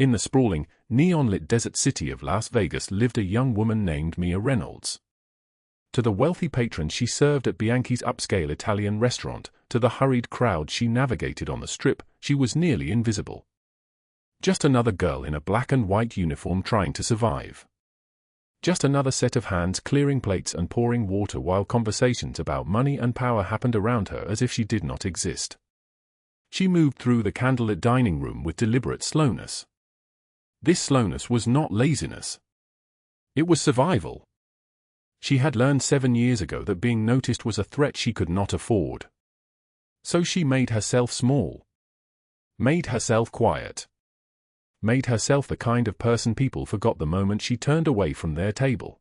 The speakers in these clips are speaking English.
In the sprawling, neon-lit desert city of Las Vegas lived a young woman named Mia Reynolds. To the wealthy patrons she served at Bianchi's upscale Italian restaurant, to the hurried crowd she navigated on the strip, she was nearly invisible. Just another girl in a black and white uniform trying to survive. Just another set of hands clearing plates and pouring water while conversations about money and power happened around her as if she did not exist. She moved through the candlelit dining room with deliberate slowness. This slowness was not laziness. It was survival. She had learned 7 years ago that being noticed was a threat she could not afford. So she made herself small. Made herself quiet. Made herself the kind of person people forgot the moment she turned away from their table.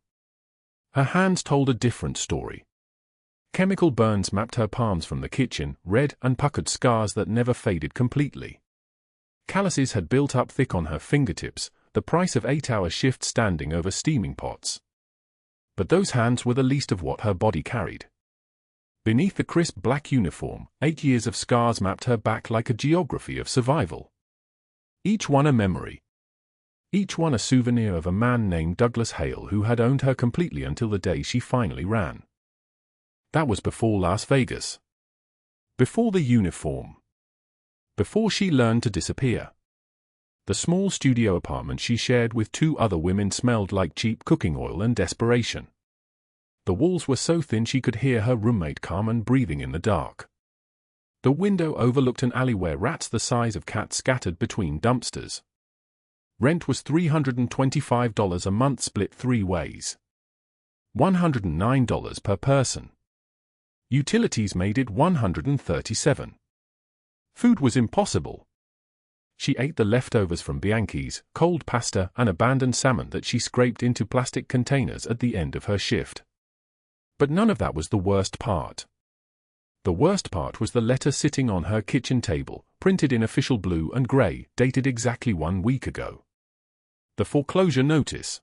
Her hands told a different story. Chemical burns mapped her palms from the kitchen, red and puckered scars that never faded completely. Calluses had built up thick on her fingertips, the price of 8-hour shifts standing over steaming pots. But those hands were the least of what her body carried. Beneath the crisp black uniform, 8 years of scars mapped her back like a geography of survival. Each one a memory. Each one a souvenir of a man named Douglas Hale who had owned her completely until the day she finally ran. That was before Las Vegas. Before the uniform. Before she learned to disappear. The small studio apartment she shared with 2 other women smelled like cheap cooking oil and desperation. The walls were so thin she could hear her roommate Carmen breathing in the dark. The window overlooked an alley where rats the size of cats scattered between dumpsters. Rent was $325 a month split 3 ways. $109 per person. Utilities made it $137. Food was impossible. She ate the leftovers from Bianchi's, cold pasta and abandoned salmon that she scraped into plastic containers at the end of her shift. But none of that was the worst part. The worst part was the letter sitting on her kitchen table, printed in official blue and gray, dated exactly 1 week ago. The foreclosure notice.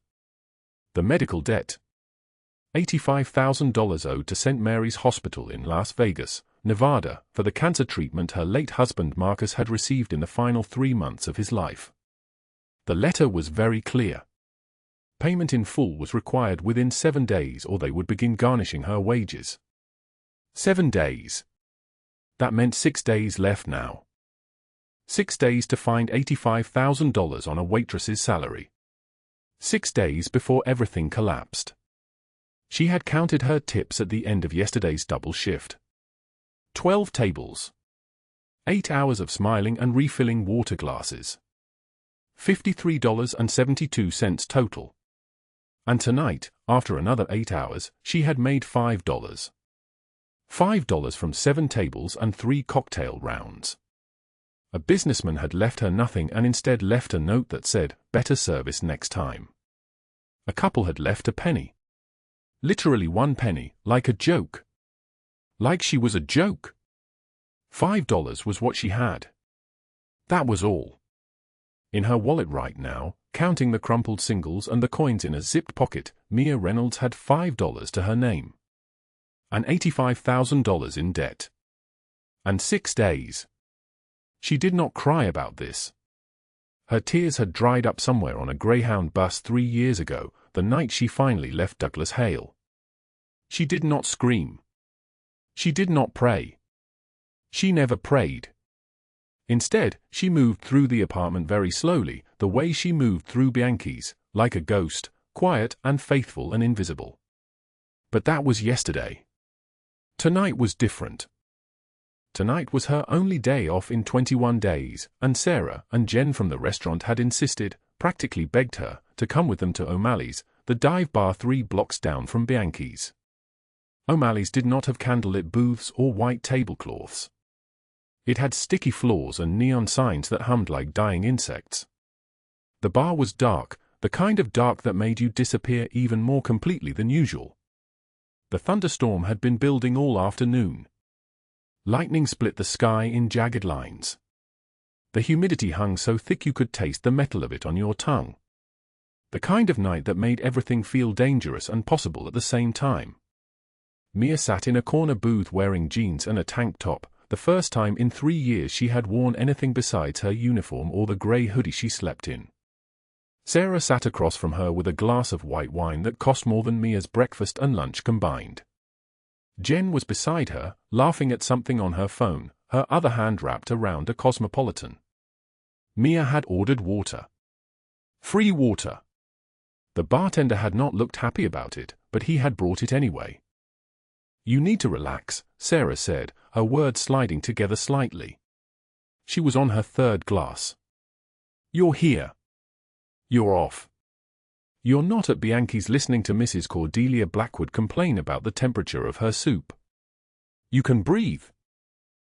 The medical debt. $85,000 owed to St. Mary's Hospital in Las Vegas, Nevada, for the cancer treatment her late husband Marcus had received in the final 3 months of his life. The letter was very clear. Payment in full was required within 7 days or they would begin garnishing her wages. 7 days. That meant 6 days left now. 6 days to find $85,000 on a waitress's salary. 6 days before everything collapsed. She had counted her tips at the end of yesterday's double shift. 12 tables. 8 hours of smiling and refilling water glasses. $53.72 total. And tonight, after another 8 hours, she had made $5. $5 from 7 tables and 3 cocktail rounds. A businessman had left her nothing and instead left a note that said, "Better service next time." A couple had left a penny. Literally 1 penny, like a joke. Like she was a joke. $5 was what she had. That was all. In her wallet right now, counting the crumpled singles and the coins in a zipped pocket, Mia Reynolds had $5 to her name. And $85,000 in debt. And 6 days. She did not cry about this. Her tears had dried up somewhere on a Greyhound bus 3 years ago, the night she finally left Douglas Hale. She did not scream. She did not pray. She never prayed. Instead, she moved through the apartment very slowly, the way she moved through Bianchi's, like a ghost, quiet and faithful and invisible. But that was yesterday. Tonight was different. Tonight was her only day off in 21 days, and Sarah and Jen from the restaurant had insisted, practically begged her, to come with them to O'Malley's, the dive bar 3 blocks down from Bianchi's. O'Malley's did not have candlelit booths or white tablecloths. It had sticky floors and neon signs that hummed like dying insects. The bar was dark, the kind of dark that made you disappear even more completely than usual. The thunderstorm had been building all afternoon. Lightning split the sky in jagged lines. The humidity hung so thick you could taste the metal of it on your tongue. The kind of night that made everything feel dangerous and possible at the same time. Mia sat in a corner booth wearing jeans and a tank top, the first time in 3 years she had worn anything besides her uniform or the grey hoodie she slept in. Sarah sat across from her with a glass of white wine that cost more than Mia's breakfast and lunch combined. Jen was beside her, laughing at something on her phone, her other hand wrapped around a Cosmopolitan. Mia had ordered water. Free water. The bartender had not looked happy about it, but he had brought it anyway. "You need to relax," Sarah said, her words sliding together slightly. She was on her 3rd glass. "You're here. You're off. You're not at Bianchi's listening to Mrs. Cordelia Blackwood complain about the temperature of her soup. You can breathe."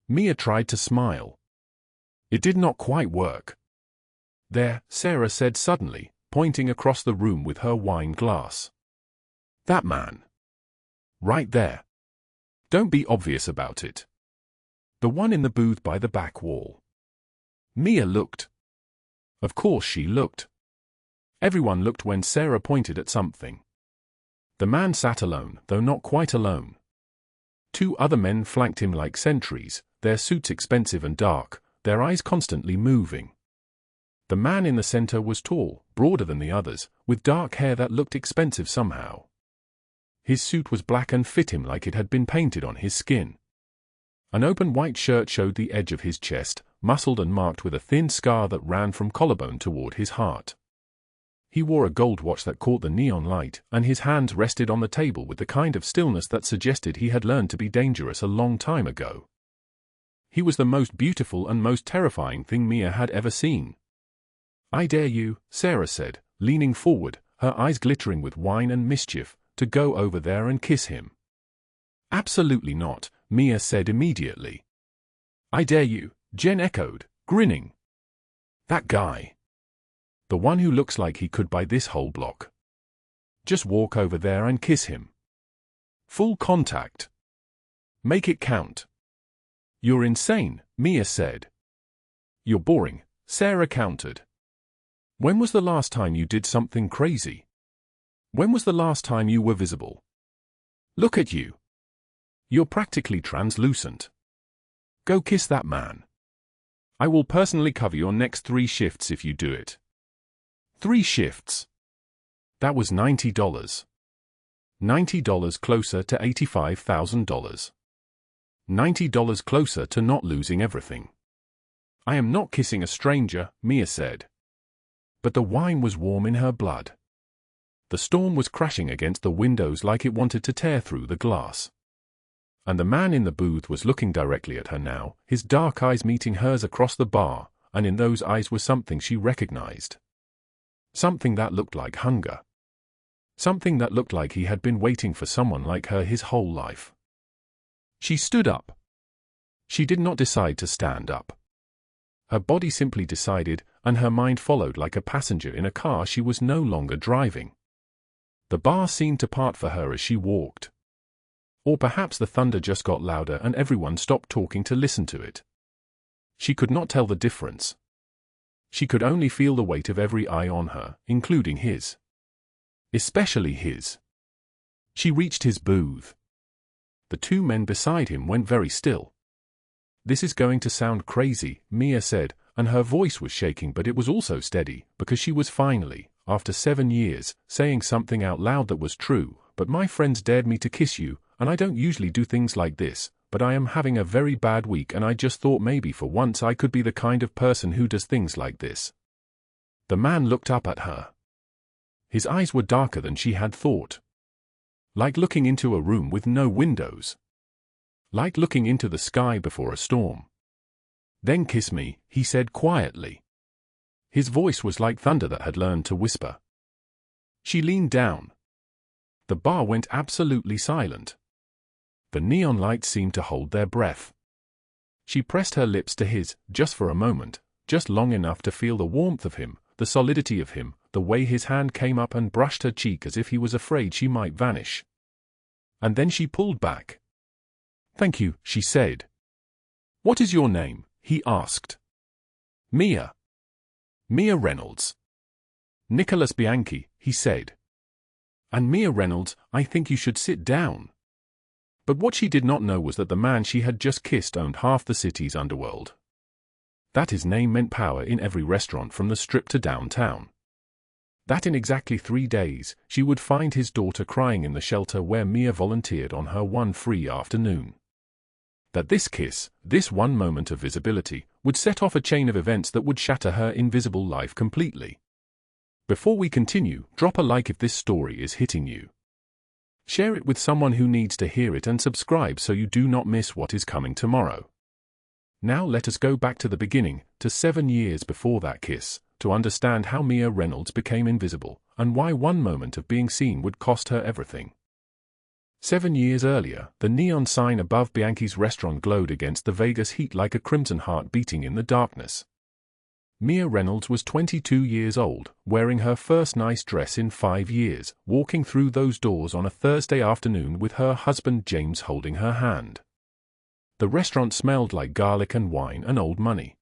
Mia tried to smile. It did not quite work. "There," Sarah said suddenly, pointing across the room with her wine glass. "That man. Right there. Don't be obvious about it. The one in the booth by the back wall." Mia looked. Of course she looked. Everyone looked when Sarah pointed at something. The man sat alone, though not quite alone. 2 other men flanked him like sentries, their suits expensive and dark, their eyes constantly moving. The man in the center was tall, broader than the others, with dark hair that looked expensive somehow. His suit was black and fit him like it had been painted on his skin. An open white shirt showed the edge of his chest, muscled and marked with a thin scar that ran from collarbone toward his heart. He wore a gold watch that caught the neon light, and his hands rested on the table with the kind of stillness that suggested he had learned to be dangerous a long time ago. He was the most beautiful and most terrifying thing Mia had ever seen. "I dare you," Sarah said, leaning forward, her eyes glittering with wine and mischief, "to go over there and kiss him." "Absolutely not," Mia said immediately. "I dare you," Jen echoed, grinning. "That guy. The one who looks like he could buy this whole block. Just walk over there and kiss him. Full contact. Make it count." "You're insane," Mia said. "You're boring," Sarah countered. "When was the last time you did something crazy? When was the last time you were visible? Look at you. You're practically translucent. Go kiss that man. I will personally cover your next 3 shifts if you do it." 3 shifts. That was $90. $90 closer to $85,000. $90 closer to not losing everything. "I am not kissing a stranger," Mia said. But the wine was warm in her blood. The storm was crashing against the windows like it wanted to tear through the glass. And the man in the booth was looking directly at her now, his dark eyes meeting hers across the bar, and in those eyes was something she recognized. Something that looked like hunger. Something that looked like he had been waiting for someone like her his whole life. She stood up. She did not decide to stand up. Her body simply decided, and her mind followed like a passenger in a car she was no longer driving. The bar seemed to part for her as she walked. Or perhaps the thunder just got louder and everyone stopped talking to listen to it. She could not tell the difference. She could only feel the weight of every eye on her, including his. Especially his. She reached his booth. The 2 men beside him went very still. "This is going to sound crazy," Mia said, and her voice was shaking, but it was also steady, because she was finally, after 7 years, saying something out loud that was true. "But my friends dared me to kiss you, and I don't usually do things like this, but I am having a very bad week and I just thought maybe for once I could be the kind of person who does things like this." The man looked up at her. His eyes were darker than she had thought. Like looking into a room with no windows. Like looking into the sky before a storm. "Then kiss me," he said quietly. His voice was like thunder that had learned to whisper. She leaned down. The bar went absolutely silent. The neon lights seemed to hold their breath. She pressed her lips to his, just for a moment, just long enough to feel the warmth of him, the solidity of him, the way his hand came up and brushed her cheek as if he was afraid she might vanish. And then she pulled back. "Thank you," she said. "What is your name?" he asked. "Mia. Mia Reynolds." "Nicholas Bianchi," he said. "And Mia Reynolds, I think you should sit down." But what she did not know was that the man she had just kissed owned half the city's underworld. That his name meant power in every restaurant from the Strip to downtown. That in exactly 3 days, she would find his daughter crying in the shelter where Mia volunteered on her one free afternoon. That this kiss, this one moment of visibility, would set off a chain of events that would shatter her invisible life completely. Before we continue, drop a like if this story is hitting you. Share it with someone who needs to hear it and subscribe so you do not miss what is coming tomorrow. Now let us go back to the beginning, to 7 years before that kiss, to understand how Mia Reynolds became invisible, and why one moment of being seen would cost her everything. 7 years earlier, the neon sign above Bianchi's restaurant glowed against the Vegas heat like a crimson heart beating in the darkness. Mia Reynolds was 22 years old, wearing her first nice dress in 5 years, walking through those doors on a Thursday afternoon with her husband James holding her hand. The restaurant smelled like garlic and wine and old money.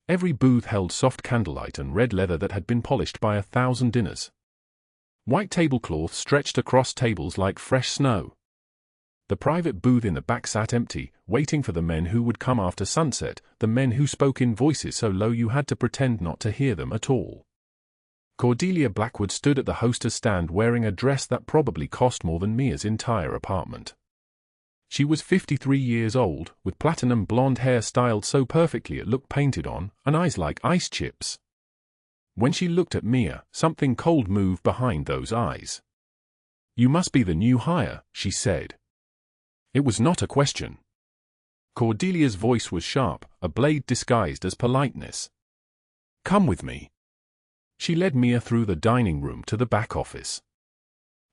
Every booth held soft candlelight and red leather that had been polished by 1,000 dinners. White tablecloth stretched across tables like fresh snow. The private booth in the back sat empty, waiting for the men who would come after sunset, the men who spoke in voices so low you had to pretend not to hear them at all. Cordelia Blackwood stood at the hostess stand wearing a dress that probably cost more than Mia's entire apartment. She was 53 years old, with platinum blonde hair styled so perfectly it looked painted on, and eyes like ice chips. When she looked at Mia, something cold moved behind those eyes. "You must be the new hire," she said. It was not a question. Cordelia's voice was sharp, a blade disguised as politeness. "Come with me." She led Mia through the dining room to the back office.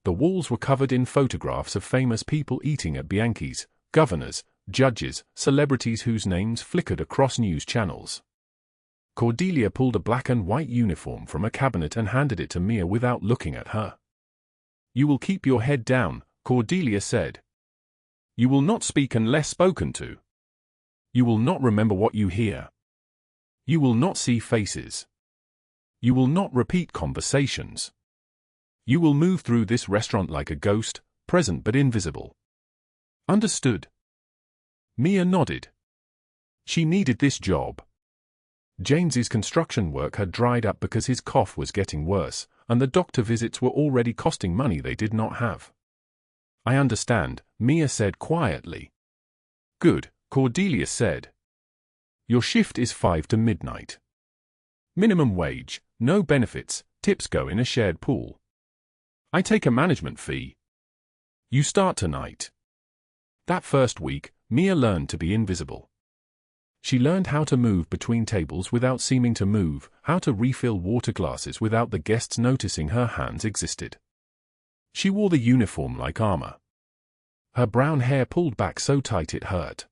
The walls were covered in photographs of famous people eating at Bianchi's, governors, judges, celebrities whose names flickered across news channels. Cordelia pulled a black and white uniform from a cabinet and handed it to Mia without looking at her. "You will keep your head down," Cordelia said. "You will not speak unless spoken to. You will not remember what you hear. You will not see faces. You will not repeat conversations. You will move through this restaurant like a ghost, present but invisible. Understood?" Mia nodded. She needed this job. James's construction work had dried up because his cough was getting worse, and the doctor visits were already costing money they did not have. "I understand," Mia said quietly. "Good," Cordelia said. "Your shift is 5 to midnight. Minimum wage, no benefits, tips go in a shared pool. I take a management fee. You start tonight." That first week, Mia learned to be invisible. She learned how to move between tables without seeming to move, how to refill water glasses without the guests noticing her hands existed. She wore the uniform like armor. Her brown hair pulled back so tight it hurt.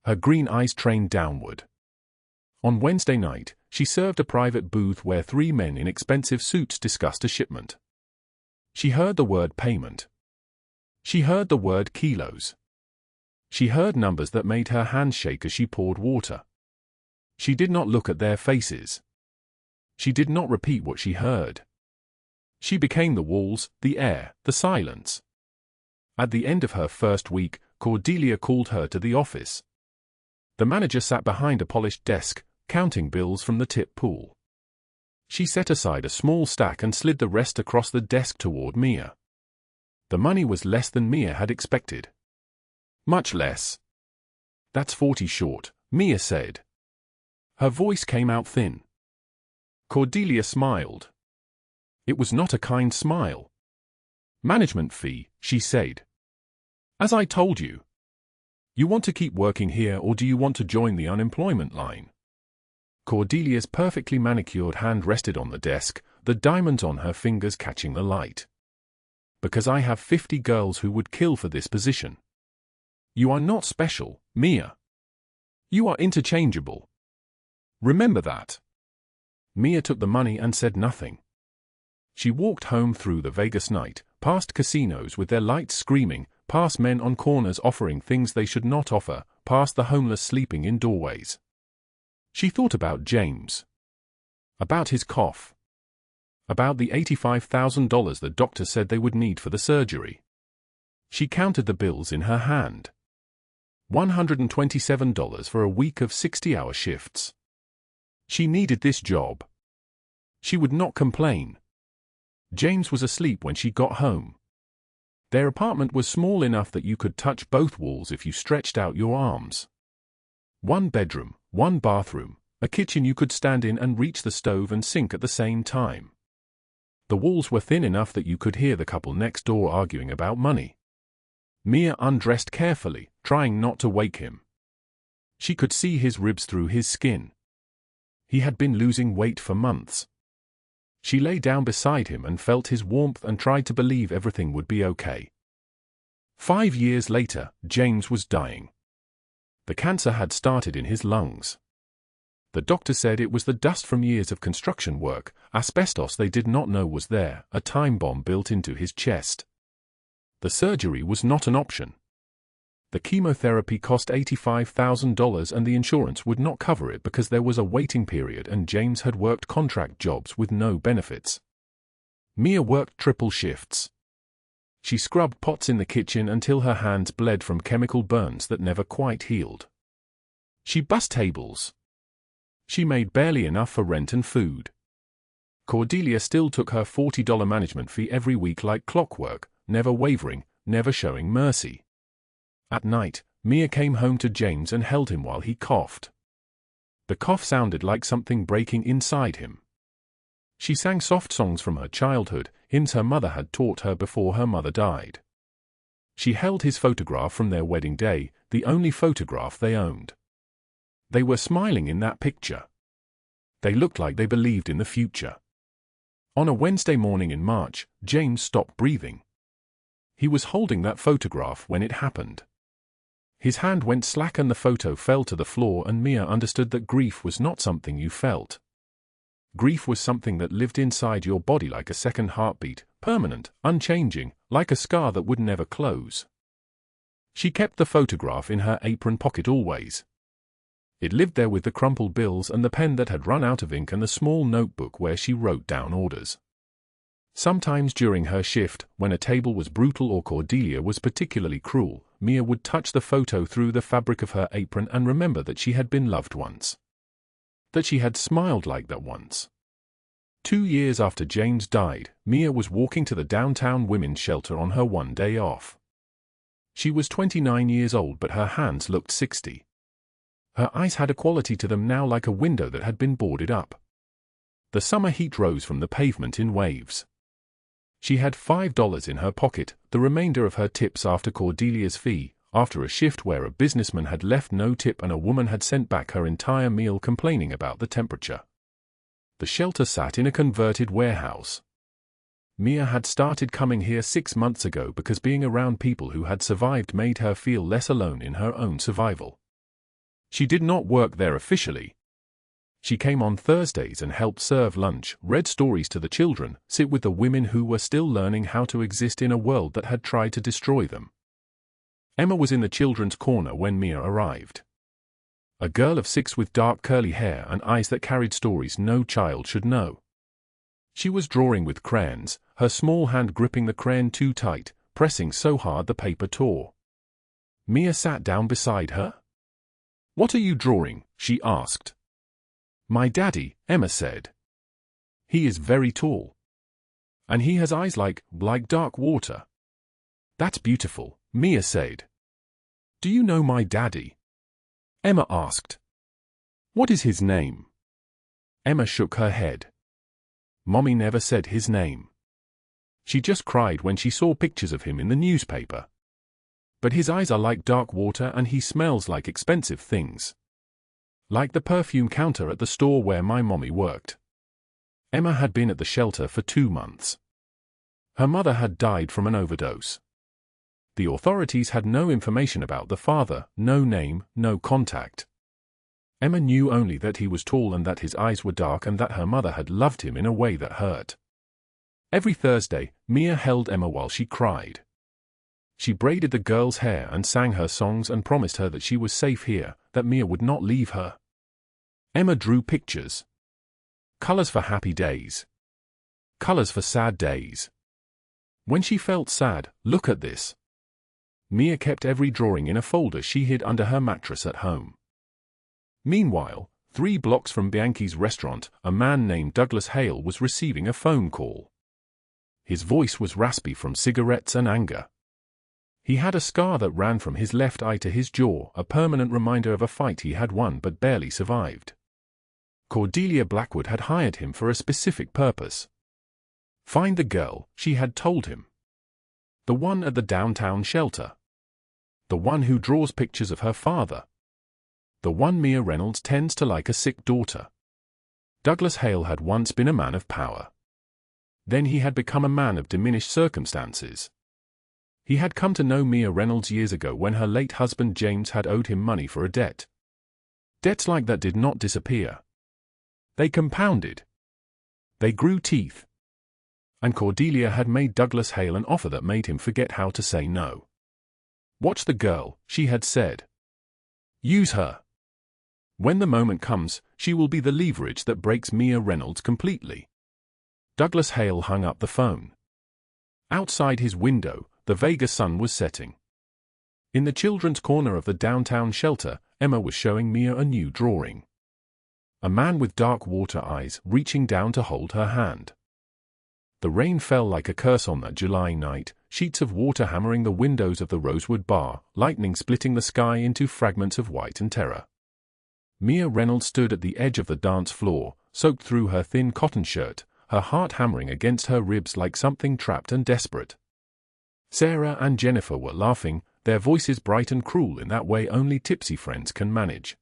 Her green eyes trained downward. On Wednesday night, she served a private booth where 3 men in expensive suits discussed a shipment. She heard the word payment. She heard the word kilos. She heard numbers that made her hands shake as she poured water. She did not look at their faces. She did not repeat what she heard. She became the walls, the air, the silence. At the end of her first week, Cordelia called her to the office. The manager sat behind a polished desk, counting bills from the tip pool. She set aside a small stack and slid the rest across the desk toward Mia. The money was less than Mia had expected. Much less. "That's 40 short," Mia said. Her voice came out thin. Cordelia smiled. It was not a kind smile. "Management fee," she said. "As I told you. You want to keep working here or do you want to join the unemployment line?" Cordelia's perfectly manicured hand rested on the desk, the diamonds on her fingers catching the light. "Because I have 50 girls who would kill for this position." "You are not special, Mia. You are interchangeable. Remember that." Mia took the money and said nothing. She walked home through the Vegas night, past casinos with their lights screaming, past men on corners offering things they should not offer, past the homeless sleeping in doorways. She thought about James. About his cough. About the $85,000 the doctor said they would need for the surgery. She counted the bills in her hand. $127 for a week of 60-hour shifts. She needed this job. She would not complain. James was asleep when she got home. Their apartment was small enough that you could touch both walls if you stretched out your arms. One bedroom, one bathroom, a kitchen you could stand in and reach the stove and sink at the same time. The walls were thin enough that you could hear the couple next door arguing about money. Mia undressed carefully, trying not to wake him. She could see his ribs through his skin. He had been losing weight for months. She lay down beside him and felt his warmth and tried to believe everything would be okay. 5 years later, James was dying. The cancer had started in his lungs. The doctor said it was the dust from years of construction work, asbestos they did not know was there, a time bomb built into his chest. The surgery was not an option. The chemotherapy cost $85,000 and the insurance would not cover it because there was a waiting period and James had worked contract jobs with no benefits. Mia worked triple shifts. She scrubbed pots in the kitchen until her hands bled from chemical burns that never quite healed. She bussed tables. She made barely enough for rent and food. Cordelia still took her $40 management fee every week like clockwork, never wavering, never showing mercy. At night, Mia came home to James and held him while he coughed. The cough sounded like something breaking inside him. She sang soft songs from her childhood, hymns her mother had taught her before her mother died. She held his photograph from their wedding day, the only photograph they owned. They were smiling in that picture. They looked like they believed in the future. On a Wednesday morning in March, James stopped breathing. He was holding that photograph when it happened. His hand went slack and the photo fell to the floor and Mia understood that grief was not something you felt. Grief was something that lived inside your body like a second heartbeat, permanent, unchanging, like a scar that would never close. She kept the photograph in her apron pocket always. It lived there with the crumpled bills and the pen that had run out of ink and the small notebook where she wrote down orders. Sometimes during her shift, when a table was brutal or Cordelia was particularly cruel, Mia would touch the photo through the fabric of her apron and remember that she had been loved once. That she had smiled like that once. 2 years after James died, Mia was walking to the downtown women's shelter on her one day off. She was 29 years old but her hands looked 60. Her eyes had a quality to them now like a window that had been boarded up. The summer heat rose from the pavement in waves. She had $5 in her pocket, the remainder of her tips after Cordelia's fee, after a shift where a businessman had left no tip and a woman had sent back her entire meal complaining about the temperature. The shelter sat in a converted warehouse. Mia had started coming here 6 months ago because being around people who had survived made her feel less alone in her own survival. She did not work there officially. She came on Thursdays and helped serve lunch, read stories to the children, sit with the women who were still learning how to exist in a world that had tried to destroy them. Emma was in the children's corner when Mia arrived. A girl of 6 with dark curly hair and eyes that carried stories no child should know. She was drawing with crayons, her small hand gripping the crayon too tight, pressing so hard the paper tore. Mia sat down beside her. "What are you drawing?" she asked. "My daddy," Emma said. "He is very tall. And he has eyes like dark water." "That's beautiful," Mia said. "Do you know my daddy?" Emma asked. "What is his name?" Emma shook her head. Mommy never said his name. She just cried when she saw pictures of him in the newspaper. But his eyes are like dark water and he smells like expensive things. Like the perfume counter at the store where my mommy worked. Emma had been at the shelter for 2 months. Her mother had died from an overdose. The authorities had no information about the father, no name, no contact. Emma knew only that he was tall and that his eyes were dark and that her mother had loved him in a way that hurt. Every Thursday, Mia held Emma while she cried. She braided the girl's hair and sang her songs and promised her that she was safe here, that Mia would not leave her. Emma drew pictures. Colors for happy days. Colors for sad days. When she felt sad, "Look at this." Mia kept every drawing in a folder she hid under her mattress at home. Meanwhile, 3 blocks from Bianchi's restaurant, a man named Douglas Hale was receiving a phone call. His voice was raspy from cigarettes and anger. He had a scar that ran from his left eye to his jaw, a permanent reminder of a fight he had won but barely survived. Cordelia Blackwood had hired him for a specific purpose. Find the girl, she had told him. The one at the downtown shelter. The one who draws pictures of her father. The one Mia Reynolds tends to like a sick daughter. Douglas Hale had once been a man of power. Then he had become a man of diminished circumstances. He had come to know Mia Reynolds years ago when her late husband James had owed him money for a debt. Debts like that did not disappear. They compounded. They grew teeth. And Cordelia had made Douglas Hale an offer that made him forget how to say no. Watch the girl, she had said. Use her. When the moment comes, she will be the leverage that breaks Mia Reynolds completely. Douglas Hale hung up the phone. Outside his window, the Vegas sun was setting. In the children's corner of the downtown shelter, Emma was showing Mia a new drawing. A man with dark water eyes reaching down to hold her hand. The rain fell like a curse on that July night, sheets of water hammering the windows of the Rosewood Bar, lightning splitting the sky into fragments of white and terror. Mia Reynolds stood at the edge of the dance floor, soaked through her thin cotton shirt, her heart hammering against her ribs like something trapped and desperate. Sarah and Jennifer were laughing, their voices bright and cruel in that way only tipsy friends can manage.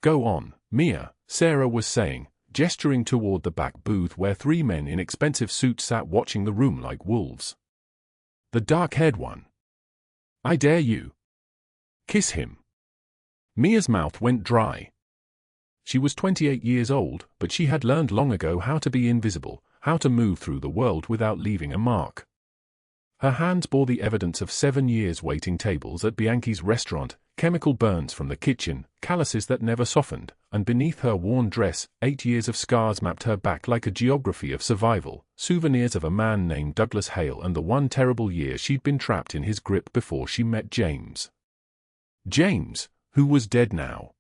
Go on, Mia, Sarah was saying, gesturing toward the back booth where 3 men in expensive suits sat watching the room like wolves. The dark-haired one. I dare you. Kiss him. Mia's mouth went dry. She was 28 years old, but she had learned long ago how to be invisible, how to move through the world without leaving a mark. Her hands bore the evidence of 7 years waiting tables at Bianchi's restaurant, chemical burns from the kitchen, calluses that never softened, and beneath her worn dress, 8 years of scars mapped her back like a geography of survival, souvenirs of a man named Douglas Hale and the one terrible year she'd been trapped in his grip before she met James. James, who was dead now.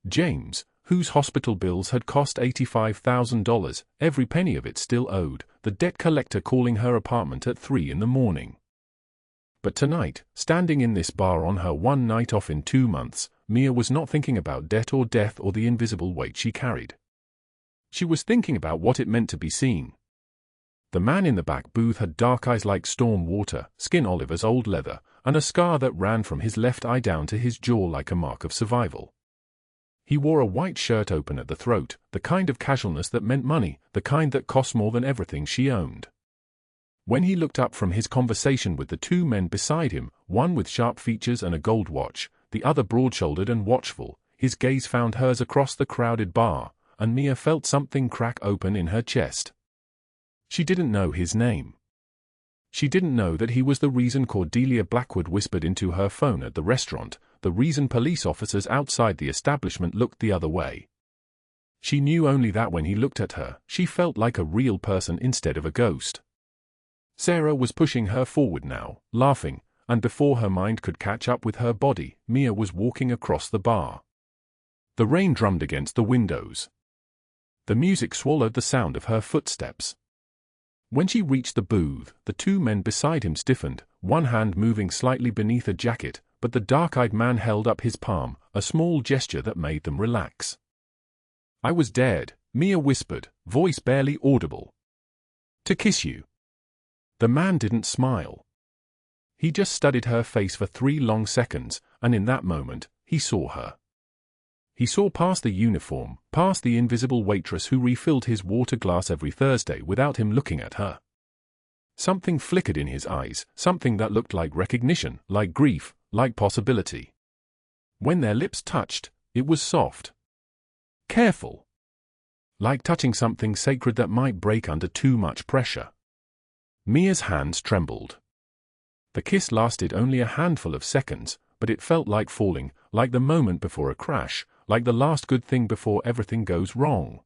James, whose hospital bills had cost $85,000, every penny of it still owed, the debt collector calling her apartment at 3 a.m. But tonight, standing in this bar on her one night off in 2 months, Mia was not thinking about debt or death or the invisible weight she carried. She was thinking about what it meant to be seen. The man in the back booth had dark eyes like storm water, skin olive as old leather, and a scar that ran from his left eye down to his jaw like a mark of survival. He wore a white shirt open at the throat, the kind of casualness that meant money, the kind that cost more than everything she owned. When he looked up from his conversation with the 2 men beside him, one with sharp features and a gold watch, the other broad-shouldered and watchful, his gaze found hers across the crowded bar, and Mia felt something crack open in her chest. She didn't know his name. She didn't know that he was the reason Cordelia Blackwood whispered into her phone at the restaurant, the reason police officers outside the establishment looked the other way. She knew only that when he looked at her, she felt like a real person instead of a ghost. Sarah was pushing her forward now, laughing, and before her mind could catch up with her body, Mia was walking across the bar. The rain drummed against the windows. The music swallowed the sound of her footsteps. When she reached the booth, the 2 men beside him stiffened, one hand moving slightly beneath a jacket, but the dark-eyed man held up his palm, a small gesture that made them relax. I was dared, Mia whispered, voice barely audible. To kiss you. The man didn't smile. He just studied her face for 3 long seconds, and in that moment, he saw her. He saw past the uniform, past the invisible waitress who refilled his water glass every Thursday without him looking at her. Something flickered in his eyes, something that looked like recognition, like grief, like possibility. When their lips touched, it was soft. Careful. Like touching something sacred that might break under too much pressure. Mia's hands trembled. The kiss lasted only a handful of seconds, but it felt like falling, like the moment before a crash, like the last good thing before everything goes wrong.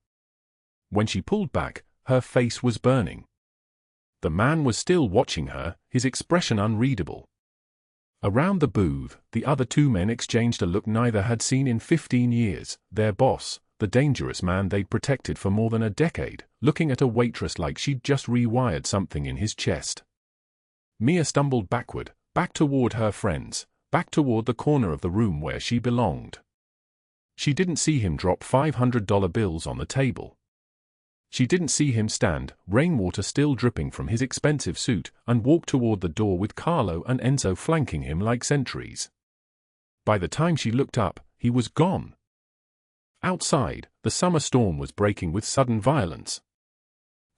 When she pulled back, her face was burning. The man was still watching her, his expression unreadable. Around the booth, the other two men exchanged a look neither had seen in 15 years. Their boss, the dangerous man they'd protected for more than a decade, looking at a waitress like she'd just rewired something in his chest. Mia stumbled backward, back toward her friends, back toward the corner of the room where she belonged. She didn't see him drop $500 bills on the table. She didn't see him stand, rainwater still dripping from his expensive suit, and walk toward the door with Carlo and Enzo flanking him like sentries. By the time she looked up, he was gone. Outside, the summer storm was breaking with sudden violence.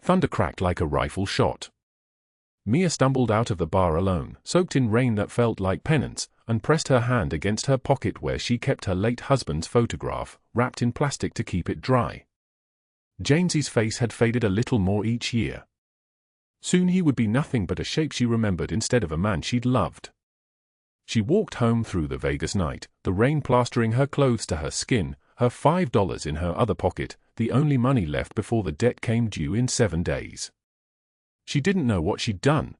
Thunder cracked like a rifle shot. Mia stumbled out of the bar alone, soaked in rain that felt like penance, and pressed her hand against her pocket where she kept her late husband's photograph, wrapped in plastic to keep it dry. James's face had faded a little more each year. Soon he would be nothing but a shape she remembered instead of a man she'd loved. She walked home through the Vegas night, the rain plastering her clothes to her skin, her $5 in her other pocket, the only money left before the debt came due in 7 days. She didn't know what she'd done.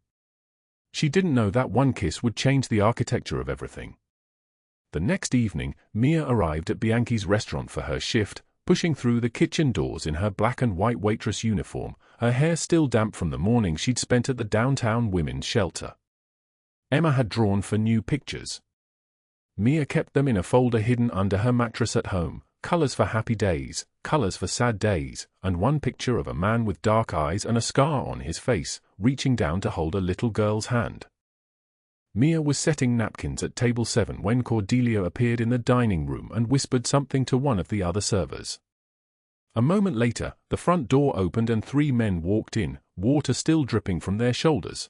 She didn't know that one kiss would change the architecture of everything. The next evening, Mia arrived at Bianchi's restaurant for her shift, pushing through the kitchen doors in her black and white waitress uniform, her hair still damp from the morning she'd spent at the downtown women's shelter. Emma had drawn for new pictures. Mia kept them in a folder hidden under her mattress at home, colors for happy days, colors for sad days, and one picture of a man with dark eyes and a scar on his face, reaching down to hold a little girl's hand. Mia was setting napkins at table 7 when Cordelia appeared in the dining room and whispered something to one of the other servers. A moment later, the front door opened and 3 men walked in, water still dripping from their shoulders.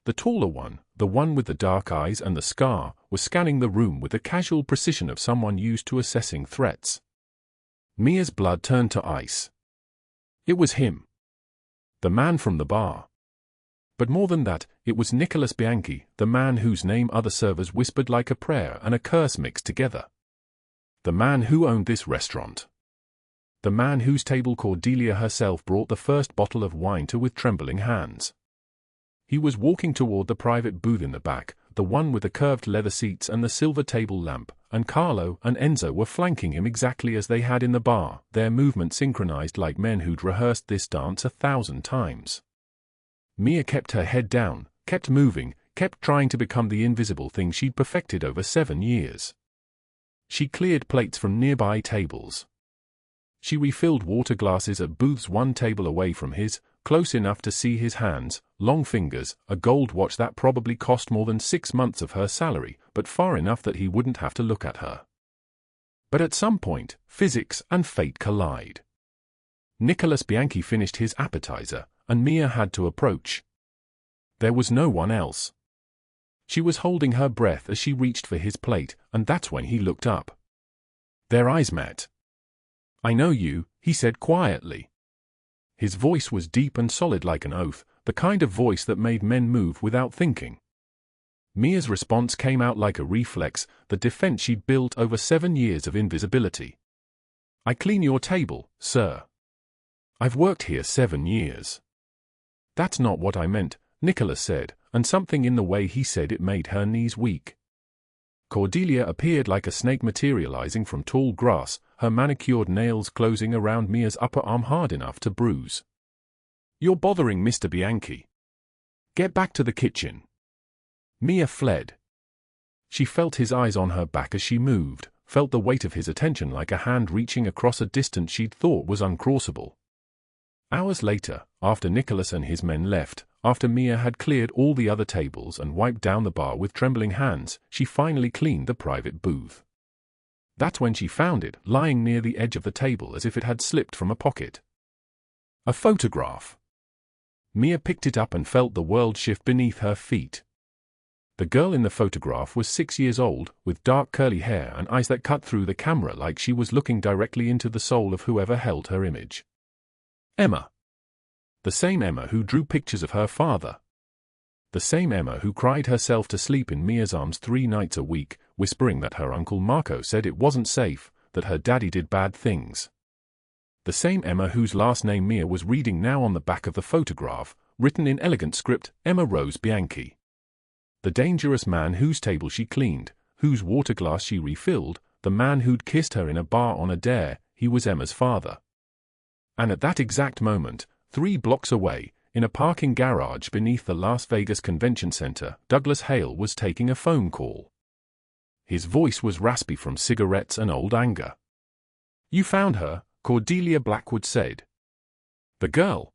The taller one, the one with the dark eyes and the scar, was scanning the room with the casual precision of someone used to assessing threats. Mia's blood turned to ice. It was him. The man from the bar. But more than that, it was Nicholas Bianchi, the man whose name other servers whispered like a prayer and a curse mixed together. The man who owned this restaurant. The man whose table Cordelia herself brought the first bottle of wine to with trembling hands. He was walking toward the private booth in the back, the one with the curved leather seats and the silver table lamp, and Carlo and Enzo were flanking him exactly as they had in the bar, their movements synchronized like men who'd rehearsed this dance 1,000 times. Mia kept her head down, kept moving, kept trying to become the invisible thing she'd perfected over 7 years. She cleared plates from nearby tables. She refilled water glasses at booths one table away from his, close enough to see his hands, long fingers, a gold watch that probably cost more than 6 months of her salary, but far enough that he wouldn't have to look at her. But at some point, physics and fate collide. Nicholas Bianchi finished his appetizer, and Mia had to approach. There was no one else. She was holding her breath as she reached for his plate, and that's when he looked up. Their eyes met. "I know you," he said quietly. His voice was deep and solid like an oath, the kind of voice that made men move without thinking. Mia's response came out like a reflex, the defense she'd built over 7 years of invisibility. "I clean your table, sir. I've worked here 7 years." "That's not what I meant," Nicholas said, and something in the way he said it made her knees weak. Cordelia appeared like a snake materializing from tall grass, her manicured nails closing around Mia's upper arm hard enough to bruise. "You're bothering Mr. Bianchi. Get back to the kitchen." Mia fled. She felt his eyes on her back as she moved, felt the weight of his attention like a hand reaching across a distance she'd thought was uncrossable. Hours later, after Nicholas and his men left, after Mia had cleared all the other tables and wiped down the bar with trembling hands, she finally cleaned the private booth. That's when she found it, lying near the edge of the table as if it had slipped from a pocket. A photograph. Mia picked it up and felt the world shift beneath her feet. The girl in the photograph was 6 years old, with dark curly hair and eyes that cut through the camera like she was looking directly into the soul of whoever held her image. Emma. The same Emma who drew pictures of her father. The same Emma who cried herself to sleep in Mia's arms 3 nights a week, whispering that her Uncle Marco said it wasn't safe, that her daddy did bad things. The same Emma whose last name Mia was reading now on the back of the photograph, written in elegant script, Emma Rose Bianchi. The dangerous man whose table she cleaned, whose water glass she refilled, the man who'd kissed her in a bar on a dare, he was Emma's father. And at that exact moment, 3 blocks away, in a parking garage beneath the Las Vegas Convention Center, Douglas Hale was taking a phone call. His voice was raspy from cigarettes and old anger. "You found her," Cordelia Blackwood said. "The girl?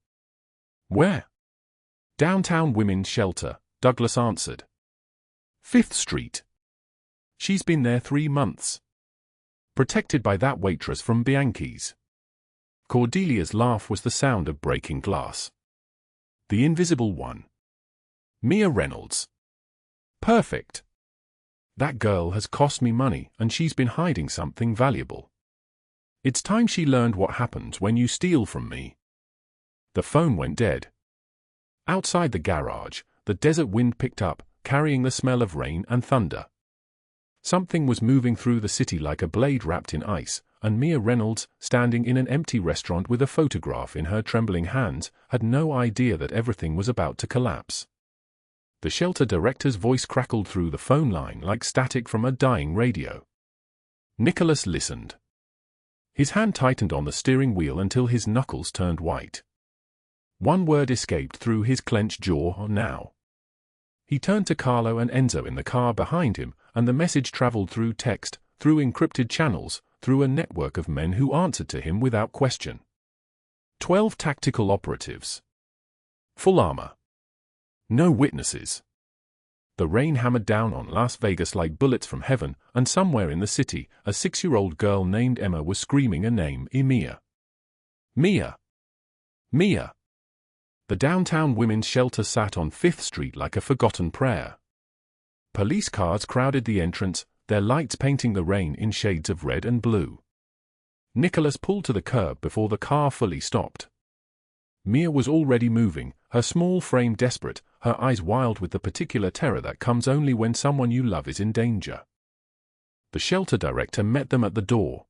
Where?" "Downtown Women's Shelter," Douglas answered. 5th Street. "She's been there 3 months. Protected by that waitress from Bianchi's." Cordelia's laugh was the sound of breaking glass. "The invisible one. Mia Reynolds. Perfect. That girl has cost me money, and she's been hiding something valuable. It's time she learned what happens when you steal from me." The phone went dead. Outside the garage, the desert wind picked up, carrying the smell of rain and thunder. Something was moving through the city like a blade wrapped in ice, and Mia Reynolds, standing in an empty restaurant with a photograph in her trembling hands, had no idea that everything was about to collapse. The shelter director's voice crackled through the phone line like static from a dying radio. Nicholas listened. His hand tightened on the steering wheel until his knuckles turned white. One word escaped through his clenched jaw: "now." He turned to Carlo and Enzo in the car behind him, and the message traveled through text, through encrypted channels, through a network of men who answered to him without question. 12 tactical operatives. Full armor. No witnesses. The rain hammered down on Las Vegas like bullets from heaven, and somewhere in the city, a 6-year-old girl named Emma was screaming a name: Mia. Mia. Mia. The downtown women's shelter sat on 5th Street like a forgotten prayer. Police cars crowded the entrance, their lights painting the rain in shades of red and blue. Nicholas pulled to the curb before the car fully stopped. Mia was already moving, her small frame desperate, her eyes wild with the particular terror that comes only when someone you love is in danger. The shelter director met them at the door.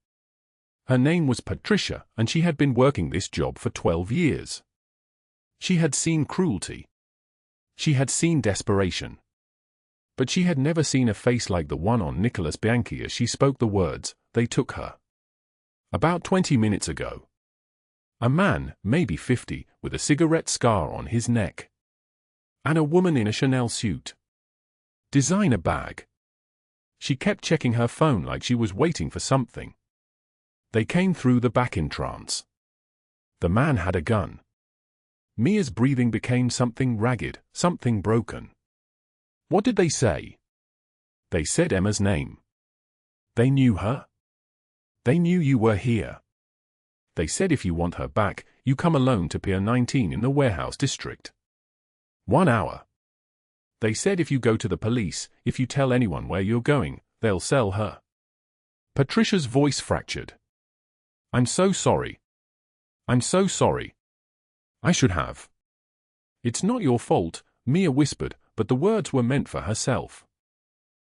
Her name was Patricia, and she had been working this job for 12 years. She had seen cruelty. She had seen desperation. But she had never seen a face like the one on Nicholas Bianchi as she spoke the words, "They took her." About 20 minutes ago. A man, maybe 50, with a cigarette scar on his neck. And a woman in a Chanel suit. Designer bag. She kept checking her phone like she was waiting for something. They came through the back entrance. The man had a gun. Mia's breathing became something ragged, something broken. What did they say? They said Emma's name. They knew her. They knew you were here. They said if you want her back, you come alone to Pier 19 in the warehouse district. 1 hour. They said if you go to the police, if you tell anyone where you're going, they'll sell her. Patricia's voice fractured. I'm so sorry. I'm so sorry. I should have. It's not your fault, Mia whispered, but the words were meant for herself.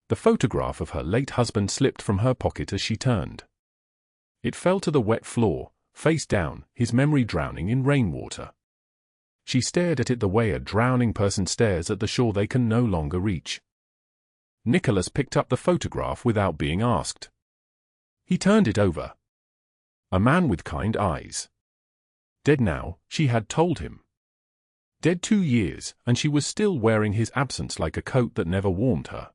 The photograph of her late husband slipped from her pocket as she turned. It fell to the wet floor, face down, his memory drowning in rainwater. She stared at it the way a drowning person stares at the shore they can no longer reach. Nicholas picked up the photograph without being asked. He turned it over. A man with kind eyes. Dead now, she had told him. Dead 2 years, and she was still wearing his absence like a coat that never warmed her.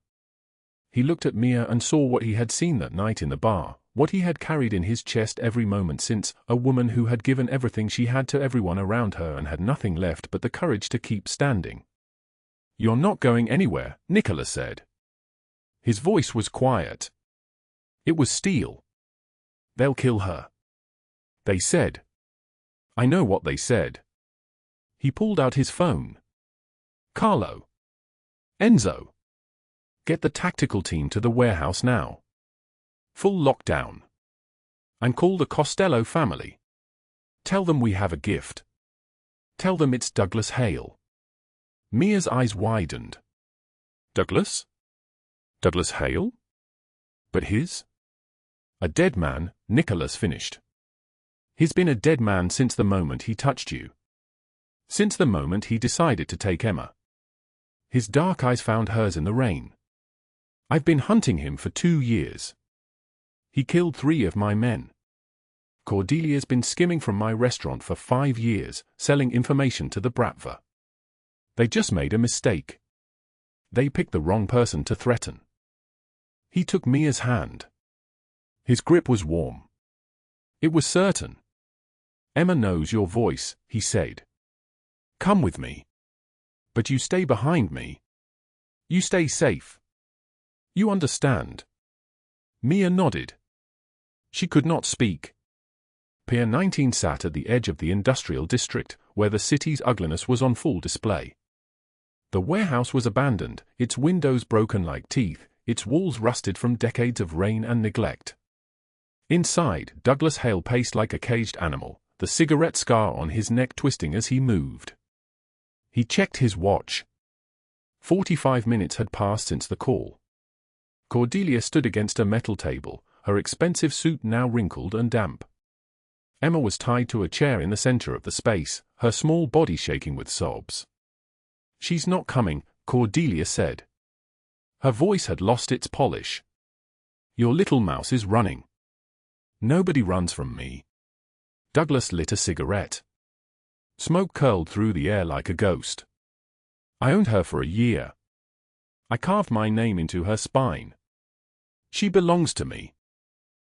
He looked at Mia and saw what he had seen that night in the bar, what he had carried in his chest every moment since, a woman who had given everything she had to everyone around her and had nothing left but the courage to keep standing. You're not going anywhere, Nicholas said. His voice was quiet. It was steel. They'll kill her. They said. I know what they said. He pulled out his phone. Carlo. Enzo. Get the tactical team to the warehouse now. Full lockdown. And call the Costello family. Tell them we have a gift. Tell them it's Douglas Hale. Mia's eyes widened. Douglas? Douglas Hale? But his? A dead man, Nicholas finished. He's been a dead man since the moment he touched you. Since the moment he decided to take Emma. His dark eyes found hers in the rain. I've been hunting him for 2 years. He killed 3 of my men. Cordelia's been skimming from my restaurant for 5 years, selling information to the Bratva. They just made a mistake. They picked the wrong person to threaten. He took Mia's hand. His grip was warm. It was certain. Emma knows your voice, he said. Come with me. But you stay behind me. You stay safe. You understand? Mia nodded. She could not speak. Pier 19 sat at the edge of the industrial district, where the city's ugliness was on full display. The warehouse was abandoned, its windows broken like teeth, its walls rusted from decades of rain and neglect. Inside, Douglas Hale paced like a caged animal, the cigarette scar on his neck twisting as he moved. He checked his watch. 45 minutes had passed since the call. Cordelia stood against a metal table, her expensive suit now wrinkled and damp. Emma was tied to a chair in the center of the space, her small body shaking with sobs. She's not coming, Cordelia said. Her voice had lost its polish. Your little mouse is running. Nobody runs from me. Douglas lit a cigarette. Smoke curled through the air like a ghost. I owned her for a year. I carved my name into her spine. She belongs to me.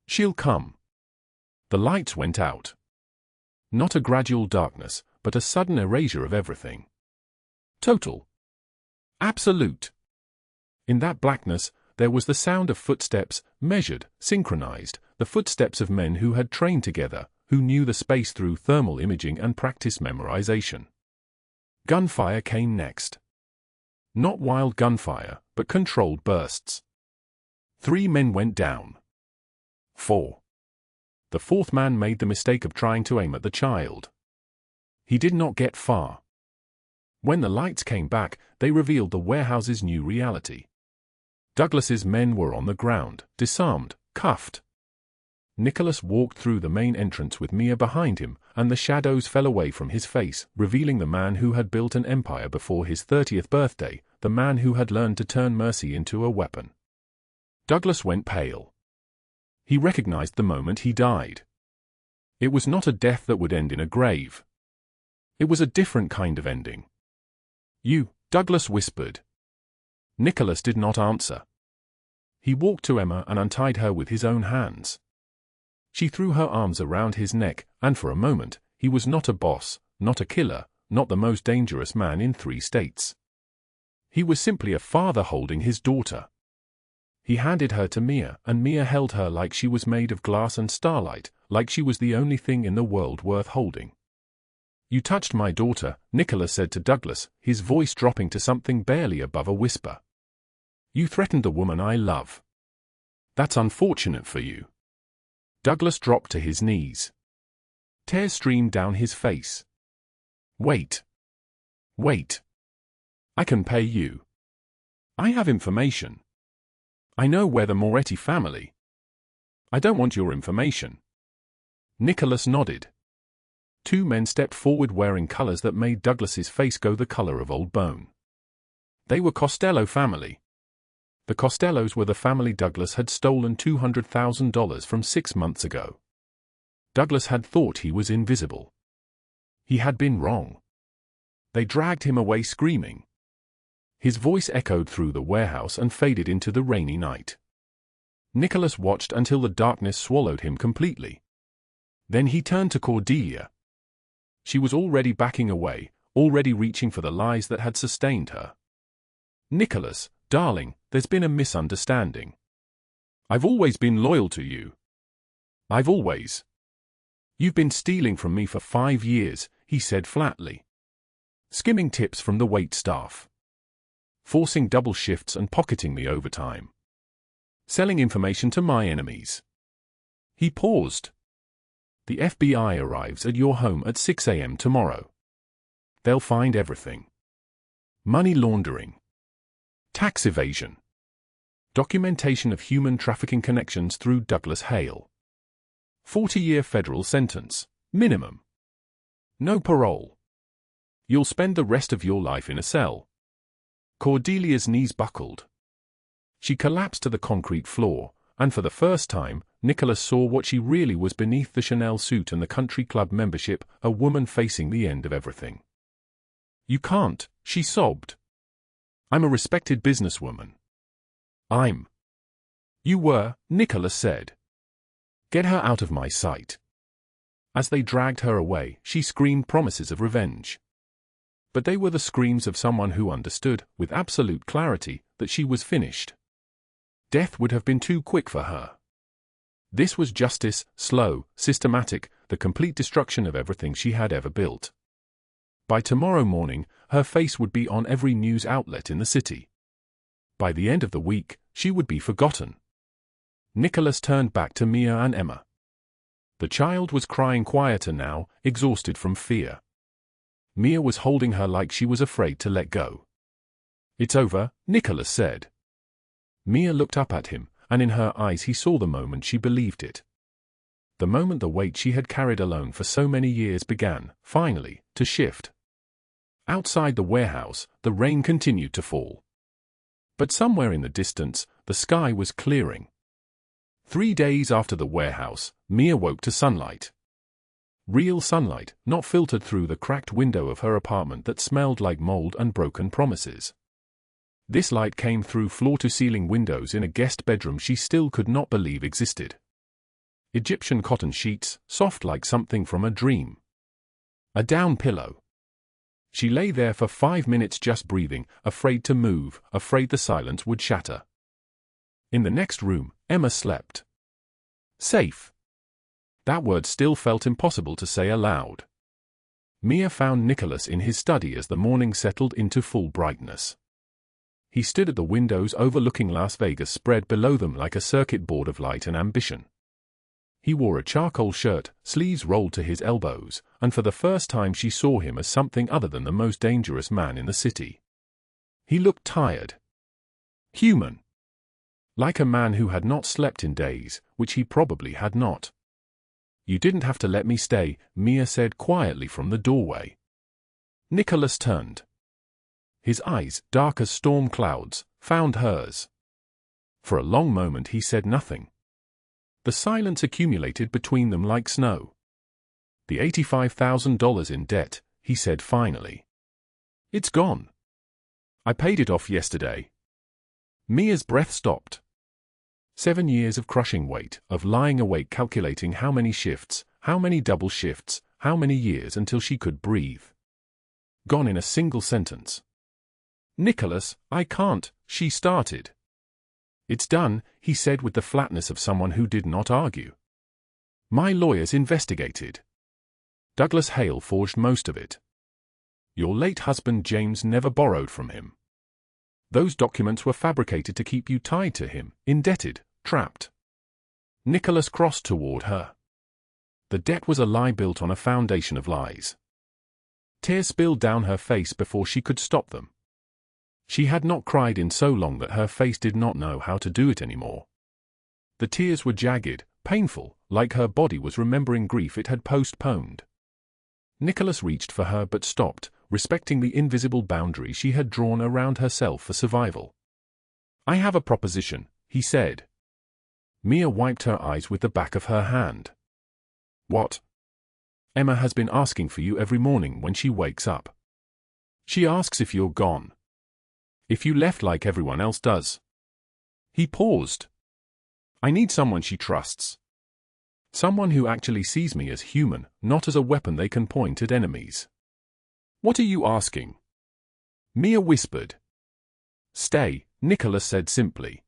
She'll come. The lights went out. Not a gradual darkness, but a sudden erasure of everything. Total. Absolute. In that blackness, there was the sound of footsteps, measured, synchronized, the footsteps of men who had trained together, who knew the space through thermal imaging and practiced memorization. Gunfire came next. Not wild gunfire, but controlled bursts. 3 men went down. 4. The 4th man made the mistake of trying to aim at the child. He did not get far. When the lights came back, they revealed the warehouse's new reality. Douglas's men were on the ground, disarmed, cuffed. Nicholas walked through the main entrance with Mia behind him, and the shadows fell away from his face, revealing the man who had built an empire before his 30th birthday, the man who had learned to turn mercy into a weapon. Douglas went pale. He recognized the moment he died. It was not a death that would end in a grave. It was a different kind of ending. You, Douglas whispered. Nicholas did not answer. He walked to Emma and untied her with his own hands. She threw her arms around his neck, and for a moment, he was not a boss, not a killer, not the most dangerous man in 3 states. He was simply a father holding his daughter. He handed her to Mia, and Mia held her like she was made of glass and starlight, like she was the only thing in the world worth holding. You touched my daughter, Nicholas said to Douglas, his voice dropping to something barely above a whisper. You threatened the woman I love. That's unfortunate for you. Douglas dropped to his knees. Tears streamed down his face. Wait. Wait. I can pay you. I have information. I know where the Moretti family. I don't want your information. Nicholas nodded. 2 men stepped forward wearing colors that made Douglas's face go the color of old bone. They were Costello family. The Costellos were the family Douglas had stolen $200,000 from 6 months ago. Douglas had thought he was invisible. He had been wrong. They dragged him away screaming. His voice echoed through the warehouse and faded into the rainy night. Nicholas watched until the darkness swallowed him completely. Then he turned to Cordelia. She was already backing away, already reaching for the lies that had sustained her. Nicholas, darling, there's been a misunderstanding. I've always been loyal to you. I've always. You've been stealing from me for 5 years, he said flatly. Skimming tips from the waitstaff. Forcing double shifts and pocketing me overtime. Selling information to my enemies. He paused. The FBI arrives at your home at 6 a.m. tomorrow. They'll find everything. Money laundering. Tax evasion. Documentation of human trafficking connections through Douglas Hale. 40-year federal sentence, minimum. No parole. You'll spend the rest of your life in a cell. Cordelia's knees buckled. She collapsed to the concrete floor, and for the first time, Nicholas saw what she really was beneath the Chanel suit and the country club membership, a woman facing the end of everything. "You can't," she sobbed. "I'm a respected businesswoman." "You were," Nicholas said. "Get her out of my sight." As they dragged her away, she screamed promises of revenge. But they were the screams of someone who understood, with absolute clarity, that she was finished. Death would have been too quick for her. This was justice, slow, systematic, the complete destruction of everything she had ever built. By tomorrow morning, her face would be on every news outlet in the city. By the end of the week, she would be forgotten. Nicholas turned back to Mia and Emma. The child was crying quieter now, exhausted from fear. Mia was holding her like she was afraid to let go. "It's over," Nicholas said. Mia looked up at him, and in her eyes he saw the moment she believed it. The moment the weight she had carried alone for so many years began, finally, to shift. Outside the warehouse, the rain continued to fall. But somewhere in the distance, the sky was clearing. 3 days after the warehouse, Mia woke to sunlight. Real sunlight, not filtered through the cracked window of her apartment that smelled like mold and broken promises. This light came through floor-to-ceiling windows in a guest bedroom she still could not believe existed. Egyptian cotton sheets, soft like something from a dream. A down pillow. She lay there for 5 minutes just breathing, afraid to move, afraid the silence would shatter. In the next room, Emma slept. Safe. That word still felt impossible to say aloud. Mia found Nicholas in his study as the morning settled into full brightness. He stood at the windows overlooking Las Vegas spread below them like a circuit board of light and ambition. He wore a charcoal shirt, sleeves rolled to his elbows, and for the first time she saw him as something other than the most dangerous man in the city. He looked tired. Human. Like a man who had not slept in days, which he probably had not. "You didn't have to let me stay," Mia said quietly from the doorway. Nicholas turned. His eyes, dark as storm clouds, found hers. For a long moment he said nothing. The silence accumulated between them like snow. "The $85,000 in debt," he said finally. "It's gone. I paid it off yesterday." Mia's breath stopped. 7 years of crushing weight, of lying awake calculating how many shifts, how many double shifts, how many years until she could breathe. Gone in a single sentence. "Nicholas, I can't," she started. "It's done," he said with the flatness of someone who did not argue. "My lawyers investigated. Douglas Hale forged most of it. Your late husband James never borrowed from him. Those documents were fabricated to keep you tied to him, indebted, trapped." Nicholas crossed toward her. The debt was a lie built on a foundation of lies. Tears spilled down her face before she could stop them. She had not cried in so long that her face did not know how to do it anymore. The tears were jagged, painful, like her body was remembering grief it had postponed. Nicholas reached for her but stopped, respecting the invisible boundary she had drawn around herself for survival. "I have a proposition," he said. Mia wiped her eyes with the back of her hand. "What?" "Emma has been asking for you every morning when she wakes up. She asks if you're gone. If you left like everyone else does." He paused. "I need someone she trusts. Someone who actually sees me as human, not as a weapon they can point at enemies." "What are you asking?" Mia whispered. "Stay," Nicholas said simply.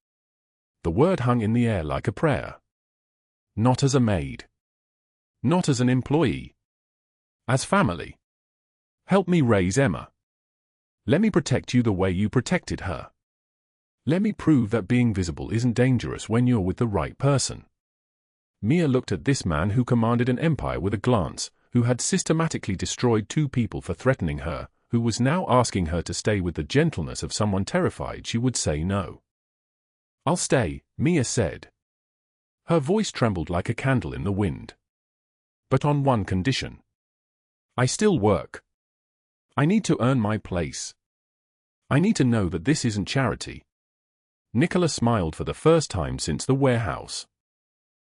The word hung in the air like a prayer. "Not as a maid. Not as an employee. As family. Help me raise Emma. Let me protect you the way you protected her. Let me prove that being visible isn't dangerous when you're with the right person." Mia looked at this man who commanded an empire with a glance, who had systematically destroyed 2 people for threatening her, who was now asking her to stay with the gentleness of someone terrified she would say no. "I'll stay," Mia said. Her voice trembled like a candle in the wind. "But on one condition. I still work. I need to earn my place. I need to know that this isn't charity. Nicholas smiled for the first time since the warehouse.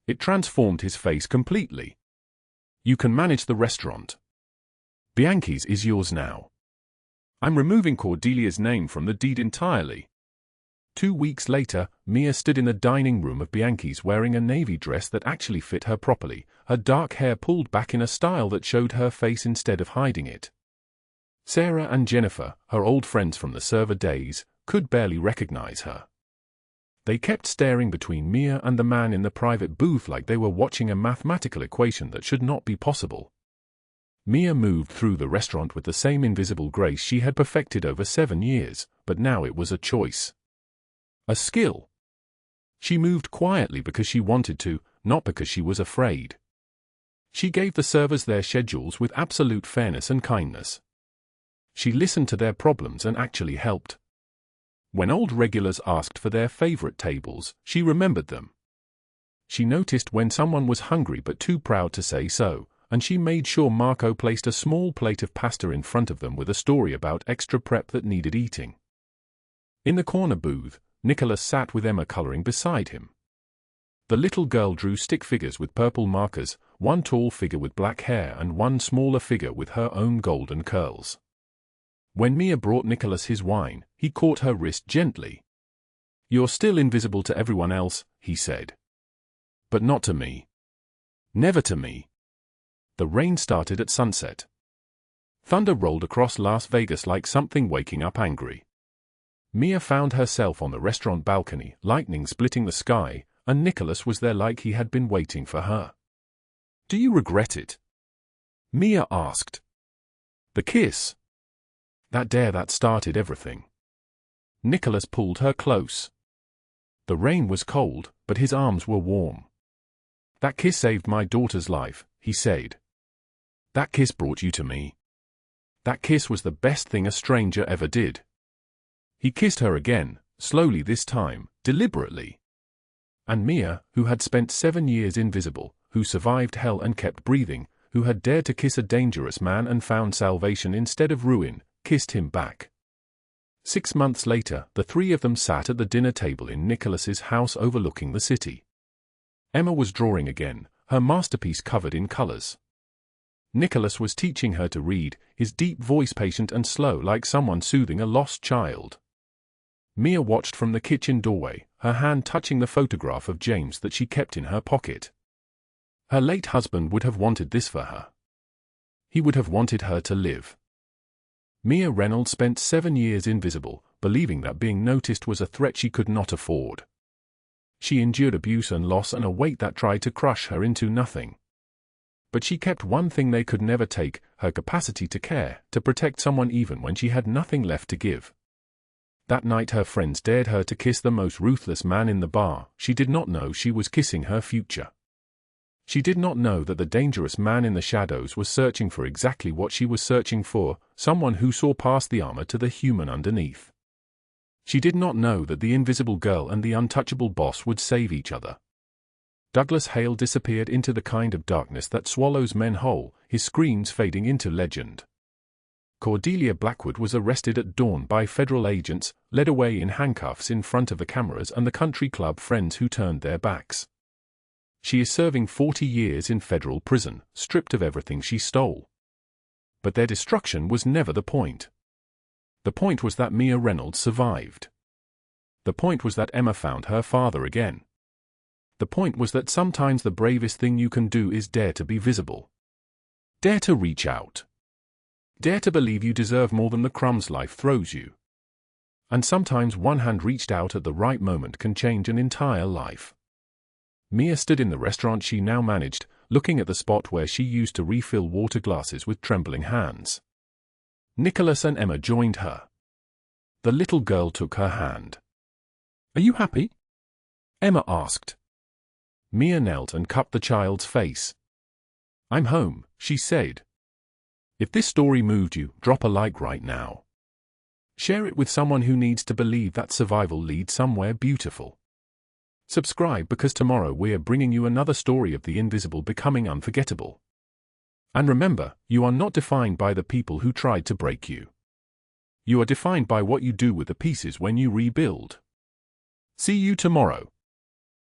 It transformed his face completely. You can manage the restaurant. Bianchi's is yours now. I'm removing Cordelia's name from the deed entirely. 2 weeks later, Mia stood in the dining room of Bianchi's wearing a navy dress that actually fit her properly, her dark hair pulled back in a style that showed her face instead of hiding it. Sarah and Jennifer, her old friends from the server days, could barely recognize her. They kept staring between Mia and the man in the private booth like they were watching a mathematical equation that should not be possible. Mia moved through the restaurant with the same invisible grace she had perfected over 7 years, but now it was a choice. A skill. She moved quietly because she wanted to, not because she was afraid. She gave the servers their schedules with absolute fairness and kindness. She listened to their problems and actually helped. When old regulars asked for their favorite tables, she remembered them. She noticed when someone was hungry but too proud to say so, and she made sure Marco placed a small plate of pasta in front of them with a story about extra prep that needed eating. In the corner booth, Nicholas sat with Emma coloring beside him. The little girl drew stick figures with purple markers, one tall figure with black hair and one smaller figure with her own golden curls. When Mia brought Nicholas his wine, he caught her wrist gently. "You're still invisible to everyone else," he said. "But not to me. Never to me." The rain started at sunset. Thunder rolled across Las Vegas like something waking up angry. Mia found herself on the restaurant balcony, lightning splitting the sky, and Nicholas was there like he had been waiting for her. "Do you regret it?" Mia asked. "The kiss. That dare that started everything." Nicholas pulled her close. The rain was cold, but his arms were warm. "That kiss saved my daughter's life," he said. "That kiss brought you to me. That kiss was the best thing a stranger ever did." He kissed her again, slowly this time, deliberately. And Mia, who had spent 7 years invisible, who survived hell and kept breathing, who had dared to kiss a dangerous man and found salvation instead of ruin, kissed him back. 6 months later, the three of them sat at the dinner table in Nicholas's house overlooking the city. Emma was drawing again, her masterpiece covered in colors. Nicholas was teaching her to read, his deep voice patient and slow like someone soothing a lost child. Mia watched from the kitchen doorway, her hand touching the photograph of James that she kept in her pocket. Her late husband would have wanted this for her. He would have wanted her to live. Mia Reynolds spent 7 years invisible, believing that being noticed was a threat she could not afford. She endured abuse and loss and a weight that tried to crush her into nothing. But she kept one thing they could never take, her capacity to care, to protect someone even when she had nothing left to give. That night her friends dared her to kiss the most ruthless man in the bar. She did not know she was kissing her future. She did not know that the dangerous man in the shadows was searching for exactly what she was searching for, someone who saw past the armor to the human underneath. She did not know that the invisible girl and the untouchable boss would save each other. Douglas Hale disappeared into the kind of darkness that swallows men whole, his screams fading into legend. Cordelia Blackwood was arrested at dawn by federal agents, led away in handcuffs in front of the cameras and the country club friends who turned their backs. She is serving 40 years in federal prison, stripped of everything she stole. But their destruction was never the point. The point was that Mia Reynolds survived. The point was that Emma found her father again. The point was that sometimes the bravest thing you can do is dare to be visible. Dare to reach out. Dare to believe you deserve more than the crumbs life throws you. And sometimes one hand reached out at the right moment can change an entire life. Mia stood in the restaurant she now managed, looking at the spot where she used to refill water glasses with trembling hands. Nicholas and Emma joined her. The little girl took her hand. "Are you happy?" Emma asked. Mia knelt and cupped the child's face. "I'm home," she said. If this story moved you, drop a like right now. Share it with someone who needs to believe that survival leads somewhere beautiful. Subscribe because tomorrow we're bringing you another story of the invisible becoming unforgettable. And remember, you are not defined by the people who tried to break you. You are defined by what you do with the pieces when you rebuild. See you tomorrow.